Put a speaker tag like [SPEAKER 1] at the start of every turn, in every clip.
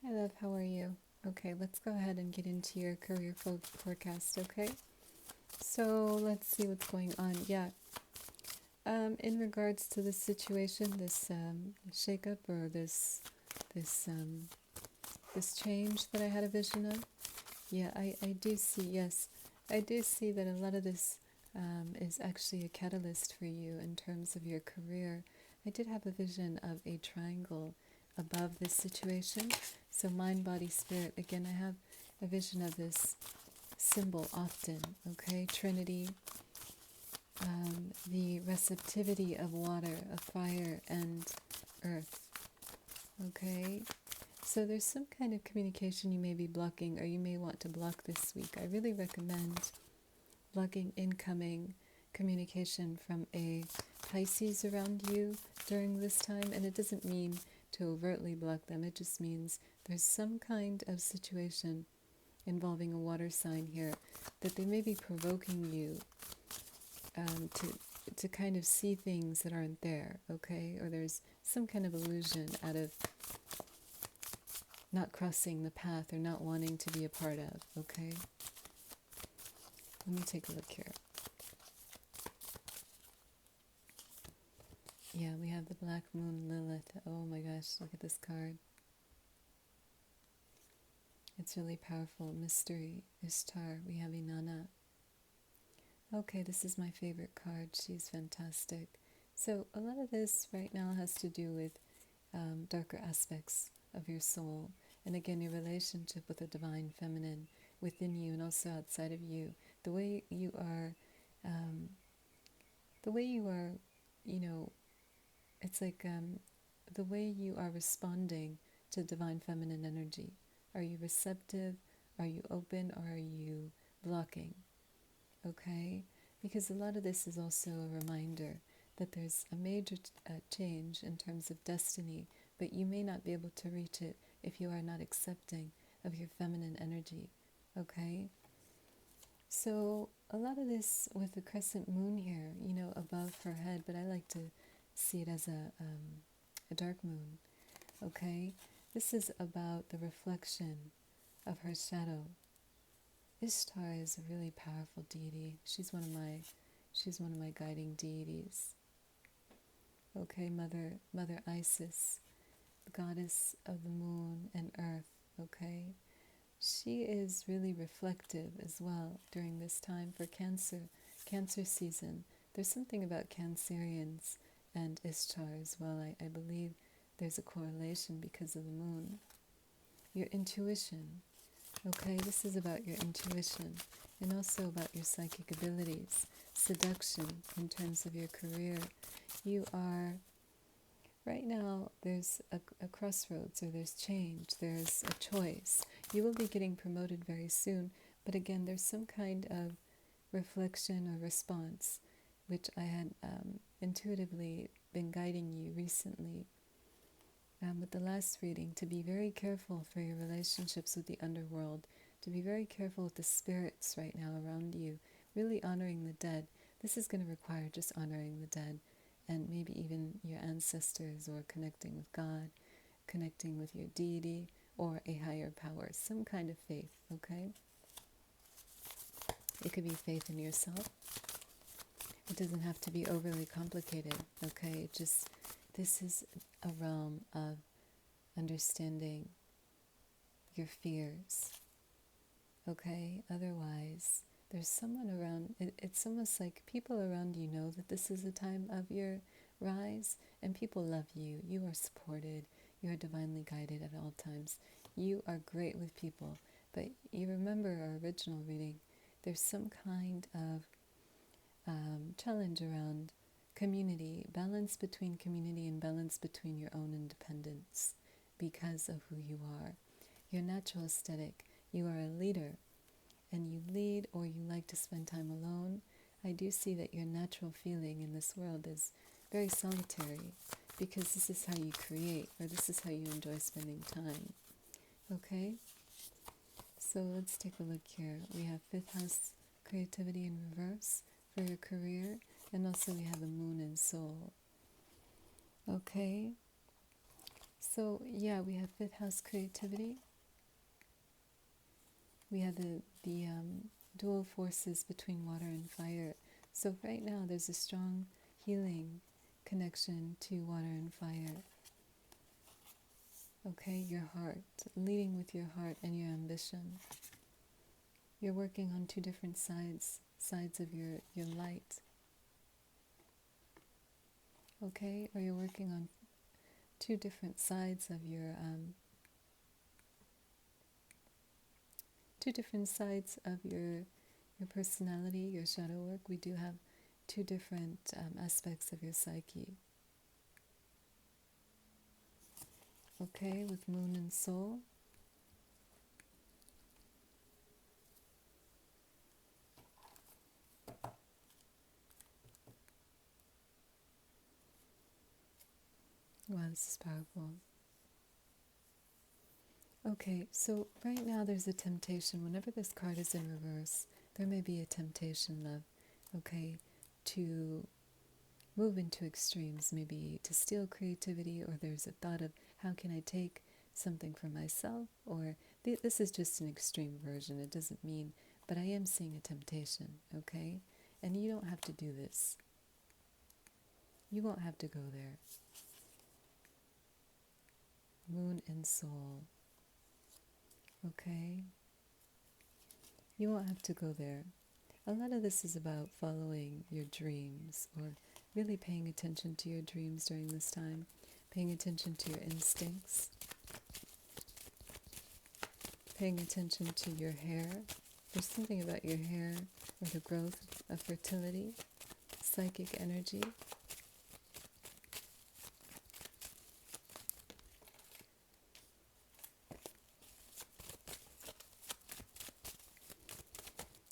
[SPEAKER 1] Hi, love. How are you? Okay, let's go ahead and get into your career forecast, okay? So let's see what's going on. Yeah. In regards to this situation, this shakeup or this change that I had a vision of, yeah, I do see. Yes, I do see that a lot of this is actually a catalyst for you in terms of your career. I did have a vision of a triangle above this situation. So mind, body, spirit. Again, I have a vision of this symbol often, okay? Trinity, the receptivity of water, of fire, and earth, okay? So there's some kind of communication you may be blocking, or you may want to block this week. I really recommend blocking incoming communication from a Pisces around you during this time. And it doesn't mean to overtly block them. It just means there's some kind of situation involving a water sign here that they may be provoking you to kind of see things that aren't there, okay? Or there's some kind of illusion out of not crossing the path or not wanting to be a part of, okay? Let me take a look here. Yeah, we have the Black Moon Lilith. Oh my gosh, look at this card. It's really powerful. Mystery, Ishtar. We have Inanna. Okay, this is my favorite card. She's fantastic. So a lot of this right now has to do with darker aspects of your soul. And again, your relationship with the divine feminine within you and also outside of you. The way you are, you know, it's like the way you are responding to divine feminine energy. Are you receptive? Are you open? Or are you blocking? Okay? Because a lot of this is also a reminder that there's a major change in terms of destiny, but you may not be able to reach it if you are not accepting of your feminine energy. Okay? So a lot of this with the crescent moon here, above her head, but I like to see it as a dark moon. Okay? This is about the reflection of her shadow. Ishtar is a really powerful deity. She's one of my guiding deities. Okay, Mother Isis, the goddess of the moon and earth, okay? She is really reflective as well during this time for Cancer season. There's something about Cancerians and Ishtar as well. I believe there's a correlation because of the moon. Your intuition. Okay, this is about your intuition and also about your psychic abilities, seduction in terms of your career. You are, right now, there's a crossroads, or there's change, there's a choice. You will be getting promoted very soon, but again, there's some kind of reflection or response, which I had intuitively been guiding you recently with the last reading, to be very careful for your relationships with the underworld, to be very careful with the spirits right now around you, really honoring the dead. This is going to require just honoring the dead and maybe even your ancestors, or connecting with God, connecting with your deity or a higher power, some kind of faith, okay? It could be faith in yourself. It doesn't have to be overly complicated, okay? This is a realm of understanding your fears, okay? Otherwise, there's someone around. It's almost like people around you know that this is a time of your rise, and people love you. You are supported. You are divinely guided at all times. You are great with people. But you remember our original reading, there's some kind of challenge around community, balance between community and balance between your own independence because of who you are. Your natural aesthetic, you are a leader, and you lead, or you like to spend time alone. I do see that your natural feeling in this world is very solitary, because this is how you create, or this is how you enjoy spending time. Okay? So let's take a look here. We have 5th house creativity in reverse for your career, and also we have the moon and soul. Okay? So yeah, we have fifth house creativity. We have the dual forces between water and fire. So right now there's a strong healing connection to water and fire. Okay, your heart, leading with your heart and your ambition. You're working on two different sides of your light. Okay, or you're working on two different sides of your personality, your shadow work. We do have two different aspects of your psyche. Okay, with moon and soul. Wow, this is powerful. Okay, so right now there's a temptation. Whenever this card is in reverse, there may be a temptation, love, okay, to move into extremes, maybe to steal creativity, or there's a thought of how can I take something for myself, or this is just an extreme version. It doesn't mean, but I am seeing a temptation, okay? And you don't have to do this. You won't have to go there. Moon and soul. Okay? You won't have to go there. A lot of this is about following your dreams, or really paying attention to your dreams during this time, paying attention to your instincts, paying attention to your hair. There's something about your hair or the growth of fertility, psychic energy.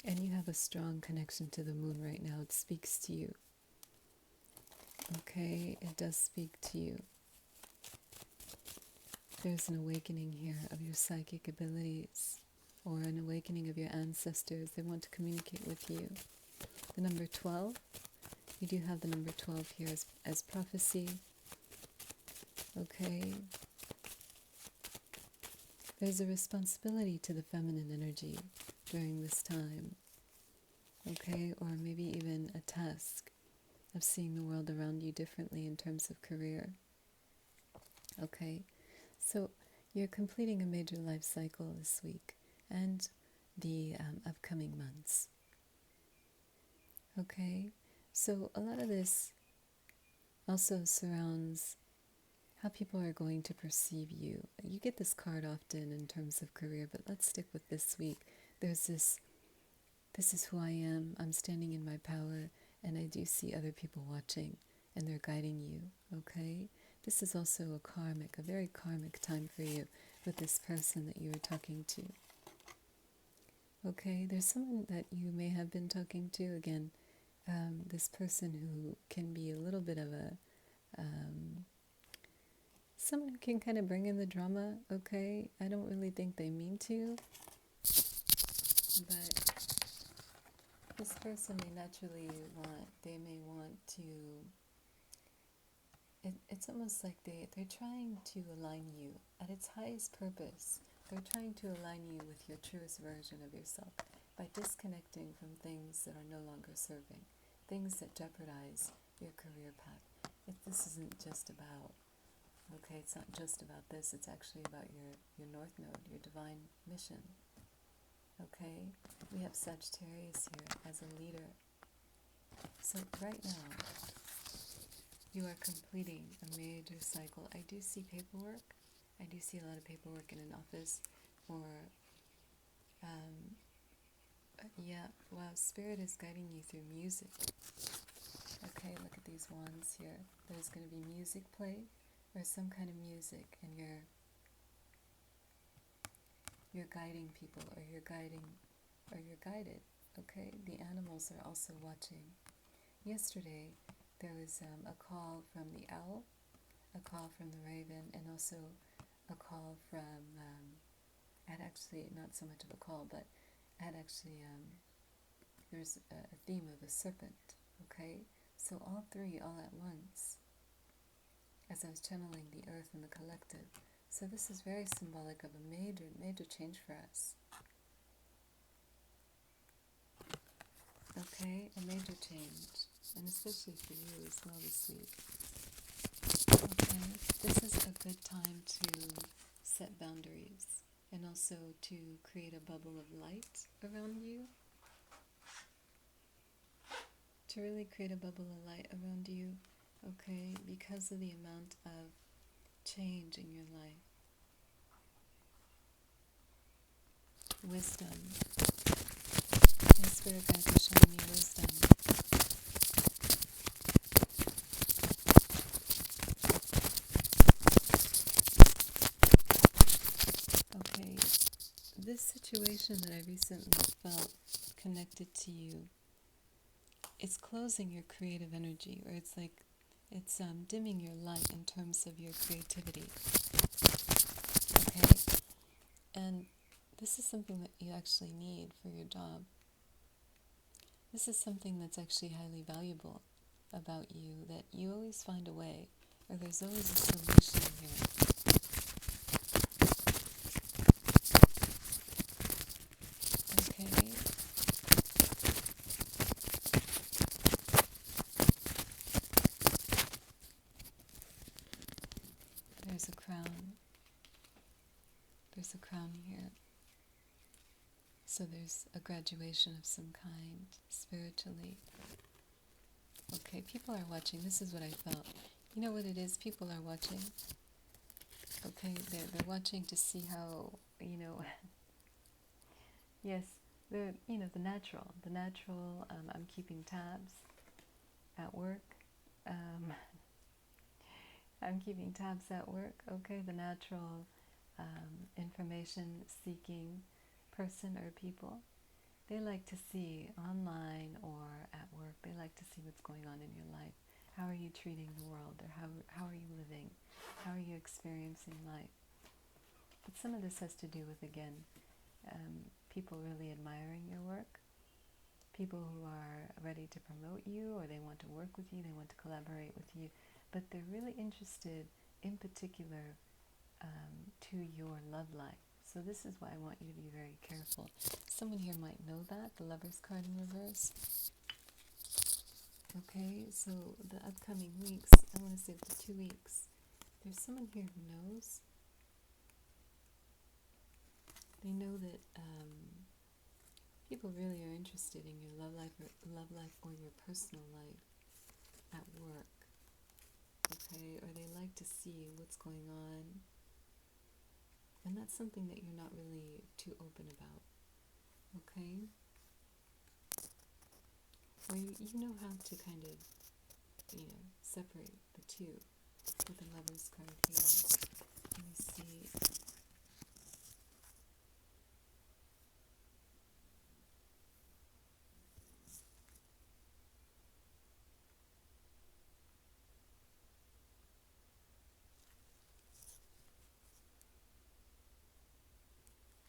[SPEAKER 1] And you have a strong connection to the moon right now. It speaks to you. Okay, it does speak to you. There's an awakening here of your psychic abilities, or an awakening of your ancestors. They want to communicate with you. The number 12, you do have the number 12 here as prophecy. Okay. There's a responsibility to the feminine energy during this time. Okay, or maybe even a task of seeing the world around you differently in terms of career. Okay, so you're completing a major life cycle this week and the upcoming months. Okay, so a lot of this also surrounds how people are going to perceive you. You get this card often in terms of career, but let's stick with this week. There's this is who I am, I'm standing in my power, and I do see other people watching, and they're guiding you, okay? This is also a very karmic time for you with this person that you were talking to. Okay, there's someone that you may have been talking to, again, this person who can be a little bit of a, someone who can kind of bring in the drama, okay? I don't really think they mean to, but this person may naturally may want to, it's almost like they're trying to align you at its highest purpose. They're trying to align you with your truest version of yourself by disconnecting from things that are no longer serving, things that jeopardize your career path. This isn't just about, okay, it's not just about this, it's actually about your North Node, your divine mission. Okay, we have Sagittarius here as a leader. So right now, you are completing a major cycle. I do see paperwork. I do see a lot of paperwork in an office, or, yeah, wow, Spirit is guiding you through music. Okay, look at these wands here. There's going to be music played, or some kind of music, and you're guiding people, or you're guided. Okay, the animals are also watching. Yesterday, there was a call from the owl, a call from the raven, and also a call from, I had actually, not so much of a call, but I had actually, there's a theme of a serpent, okay? So all three, all at once. as I was channeling the earth and the collective. So this is very symbolic of a major, major change for us. Okay, a major change, and especially for you as well this week. Okay, this is a good time to set boundaries and also to create a bubble of light around you. To really create a bubble of light around you, okay, because of the amount of change in your life. Wisdom. My spirit guides are showing me wisdom. Okay, this situation that I recently felt connected to you, it's closing your creative energy, or it's like it's dimming your light in terms of your creativity. Okay, and this is something that you actually need for your job. This is something that's actually highly valuable about you, that you always find a way, or there's always a solution here. Okay? There's a crown. There's a crown here. So there's a graduation of some kind, spiritually. Okay, people are watching. This is what I felt. You know what it is? People are watching. Okay, they're watching to see how, yes, the natural. I'm keeping tabs at work. I'm keeping tabs at work. Okay, the natural information-seeking person or people. They like to see online or at work, they like to see what's going on in your life. How are you treating the world, or how are you living? How are you experiencing life? But some of this has to do with, again, people really admiring your work, people who are ready to promote you, or they want to work with you, they want to collaborate with you, but they're really interested in particular to your love life. So this is why I want you to be very careful. Someone here might know that, the Lover's card in reverse. Okay, so the upcoming weeks, I want to say for 2 weeks, there's someone here who knows. They know that people really are interested in your love life or your personal life at work. Okay, or they like to see what's going on. And that's something that you're not really too open about. Okay? Or you know how to kind of, separate the two with the Lover's card here. Let me see.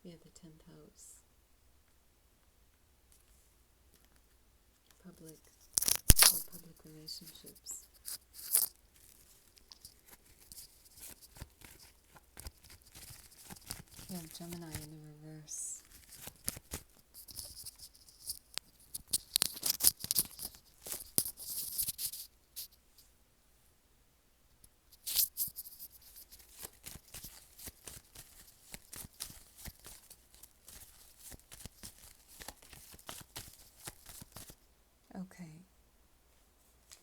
[SPEAKER 1] Yeah, the 10th house. Public relationships. You have Gemini in the reverse. Okay.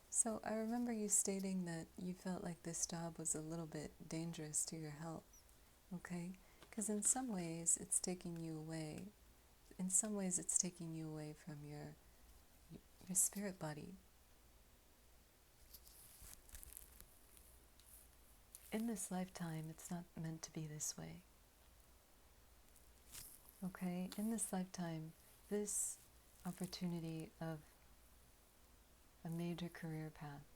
[SPEAKER 1] So I remember you stating that you felt like this job was a little bit dangerous to your health. Okay? Because in some ways it's taking you away. In some ways it's taking you away from your spirit body. In this lifetime, it's not meant to be this way. Okay? In this lifetime, this opportunity of a major career path,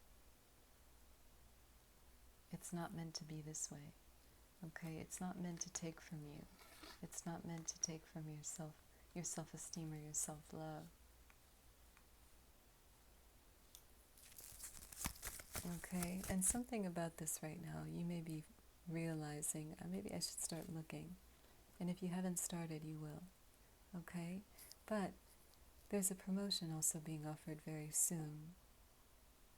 [SPEAKER 1] it's not meant to be this way. Okay? It's not meant to take from you. It's not meant to take from your self-esteem or your self-love. Okay, and something about this right now, you may be realizing, maybe I should start looking. And if you haven't started, you will. Okay? But there's a promotion also being offered very soon.